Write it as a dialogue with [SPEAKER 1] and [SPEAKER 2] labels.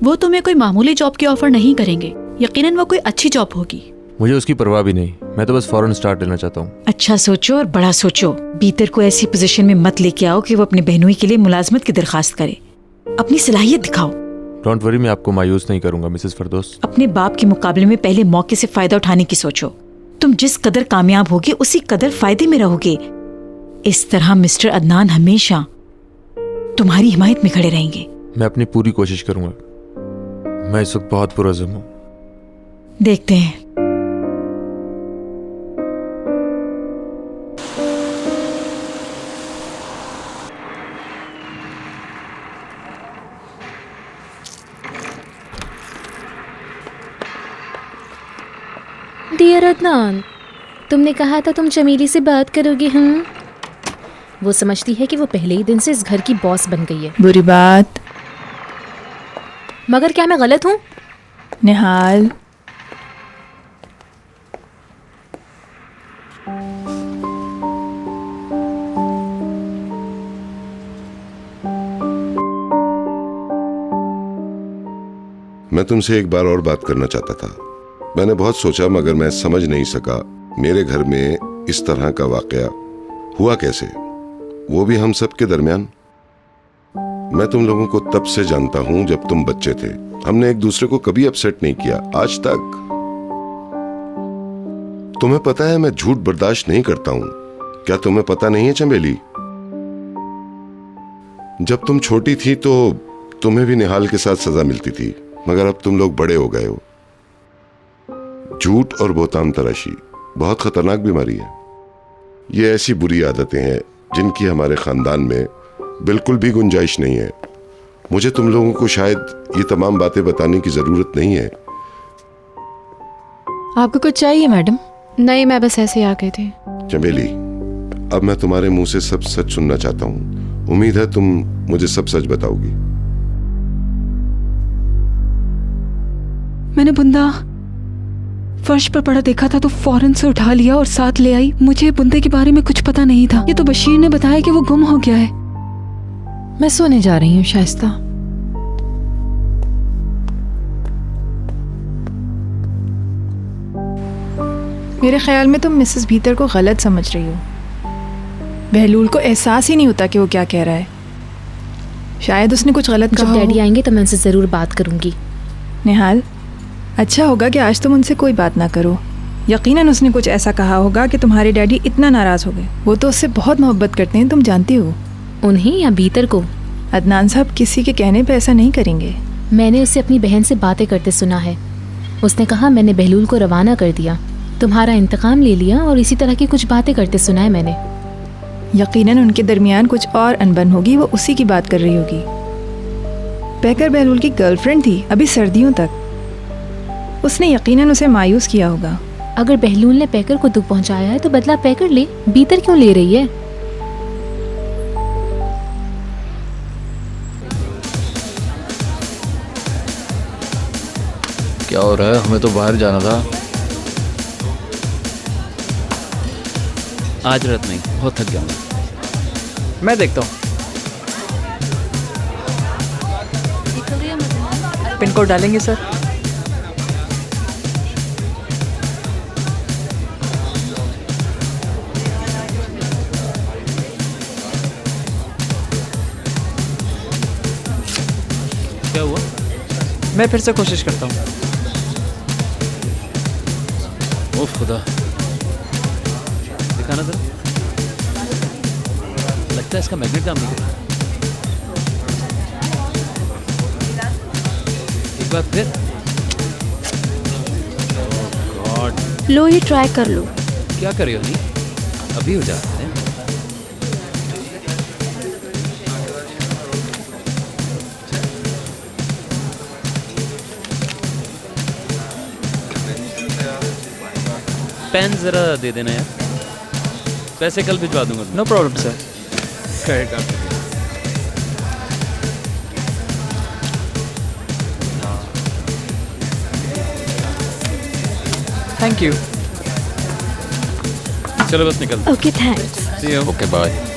[SPEAKER 1] वो तुम्हें कोई मामूली जॉब की ऑफर नहीं करेंगे, यकीनन वो कोई अच्छी जॉब होगी।
[SPEAKER 2] मुझे उसकी परवाह भी नहीं, मैं तो बस फौरन स्टार्ट लेना चाहता हूँ।
[SPEAKER 3] अच्छा सोचो और बड़ा सोचो। बीतर को ऐसी पोजीशन में मत लेके आओ कि वो अपने बहनोई के लिए मुलाजमत की दरखास्त करे। अपनी सलाहियत दिखाओ।
[SPEAKER 2] डोंट वरी, मैं आपको मायूस नहीं करूंगा मिसेस फरदौस।
[SPEAKER 3] अपने बाप के मुकाबले में पहले मौके से फायदा उठाने की सोचो। तुम जिस कदर कामयाब होगे उसी कदर फायदे में रहोगे। इस तरह मिस्टर अदनान हमेशा तुम्हारी हिमायत में खड़े रहेंगे।
[SPEAKER 2] मैं अपनी पूरी कोशिश करूंगा। मैं इस वक्त बहुत पुरज़म हूँ।
[SPEAKER 3] देखते हैं।
[SPEAKER 4] डियर अदनान, तुमने कहा था तुम चमेली से बात करोगे। वो समझती है कि वो पहले ही दिन से इस घर की बॉस बन गई है।
[SPEAKER 5] बुरी बात।
[SPEAKER 4] मगर क्या मैं गलत हूँ?
[SPEAKER 5] निहाल,
[SPEAKER 6] मैं तुमसे एक बार और बात करना चाहता था। मैंने बहुत सोचा मगर मैं समझ नहीं सका मेरे घर में इस तरह का वाकया हुआ कैसे, वो भी हम सब के दरमियान। मैं तुम लोगों को तब से जानता हूं जब तुम बच्चे थे। हमने एक दूसरे को कभी अपसेट नहीं किया आज तक। तुम्हें पता है मैं झूठ बर्दाश्त नहीं करता हूं। क्या तुम्हें पता नहीं है चमेली, जब तुम छोटी थी तो तुम्हें भी निहाल के साथ सजा मिलती थी, मगर अब तुम लोग बड़े हो गए हो। झूठ और बोताम तराशी बहुत खतरनाक बीमारी है। ये ऐसी बुरी आदतें हैं जिनकी हमारे खानदान में बिल्कुल भी गुंजाइश नहीं है। मुझे तुम लोगों को शायद ये तमाम बातें बताने की जरूरत नहीं है।
[SPEAKER 5] आपको कुछ चाहिए मैडम?
[SPEAKER 7] नहीं, मैं बस ऐसे ही आ गई थी।
[SPEAKER 6] चमेली, अब मैं तुम्हारे मुंह से सब सच सुनना चाहता हूँ। उम्मीद है तुम मुझे सब सच बताओगी।
[SPEAKER 5] मैंने बुंदा फर्श पर पड़ा देखा था तो फौरन से उठा लिया और साथ ले आई। मुझे बुंदे के बारे में कुछ पता नहीं था। ये तो बशीर ने बताया कि वो गुम हो गया है। मैं सोने जा रही हूँ शाइस्ता।
[SPEAKER 7] मेरे ख्याल में तुम मिसेस भीतर को गलत समझ रही हो। बहलूल को एहसास ही नहीं होता कि वो क्या कह रहा है। शायद उसने कुछ गलत कहा
[SPEAKER 4] जब
[SPEAKER 7] हो।
[SPEAKER 4] डैडी आएंगे तो मैं उनसे जरूर बात करूंगी।
[SPEAKER 7] निहाल, अच्छा होगा कि आज तुम उनसे कोई बात ना करो। यकीनन उसने कुछ ऐसा कहा होगा कि तुम्हारे डैडी इतना नाराज हो गए। वो तो उससे बहुत मोहब्बत करते हैं, तुम जानती हो।
[SPEAKER 4] उन्हें या भीतर को?
[SPEAKER 7] अदनान साहब किसी के कहने पे ऐसा नहीं करेंगे।
[SPEAKER 4] मैंने उसे अपनी बहन से बातें करते सुना है। उसने कहा मैंने बहलूल को रवाना कर दिया, तुम्हारा इंतकाम ले लिया और इसी तरह की कुछ बातें करते सुना है मैंने।
[SPEAKER 7] यकीनन उनके दरमियान कुछ और अनबन होगी, वो उसी की बात कर रही होगी। पैकर बहलूल की गर्लफ्रेंड थी अभी सर्दियों तक। उसने यकीनन उसे मायूस किया होगा।
[SPEAKER 4] अगर बहलूल ने पैकर को दुख पहुंचाया है तो बदला पैकर ले, भीतर क्यों ले रही है?
[SPEAKER 8] क्या हो रहा है? हमें तो बाहर जाना था।
[SPEAKER 9] आज रात नहीं, बहुत थक गया हूँ। मैं देखता हूँ।
[SPEAKER 5] पिन कोड डालेंगे सर?
[SPEAKER 9] क्या हुआ?
[SPEAKER 5] मैं फिर से कोशिश करता हूँ।
[SPEAKER 9] ओह खुदा, दिखाना जरा। लगता है इसका मैग्नेट काम नहीं कर रहा। एक बार फिर। ओह गॉड।
[SPEAKER 4] लो ये ट्राई कर लो।
[SPEAKER 9] क्या कर रही हो जी? अभी हो जाते हैं। पेन जरा दे देना यार, पैसे कल भिजवा दूंगा।
[SPEAKER 5] No problem sir.
[SPEAKER 9] Credit card.
[SPEAKER 5] Thank you.
[SPEAKER 9] चलो बस निकल।
[SPEAKER 4] Okay thanks.
[SPEAKER 9] See you.
[SPEAKER 8] Okay bye.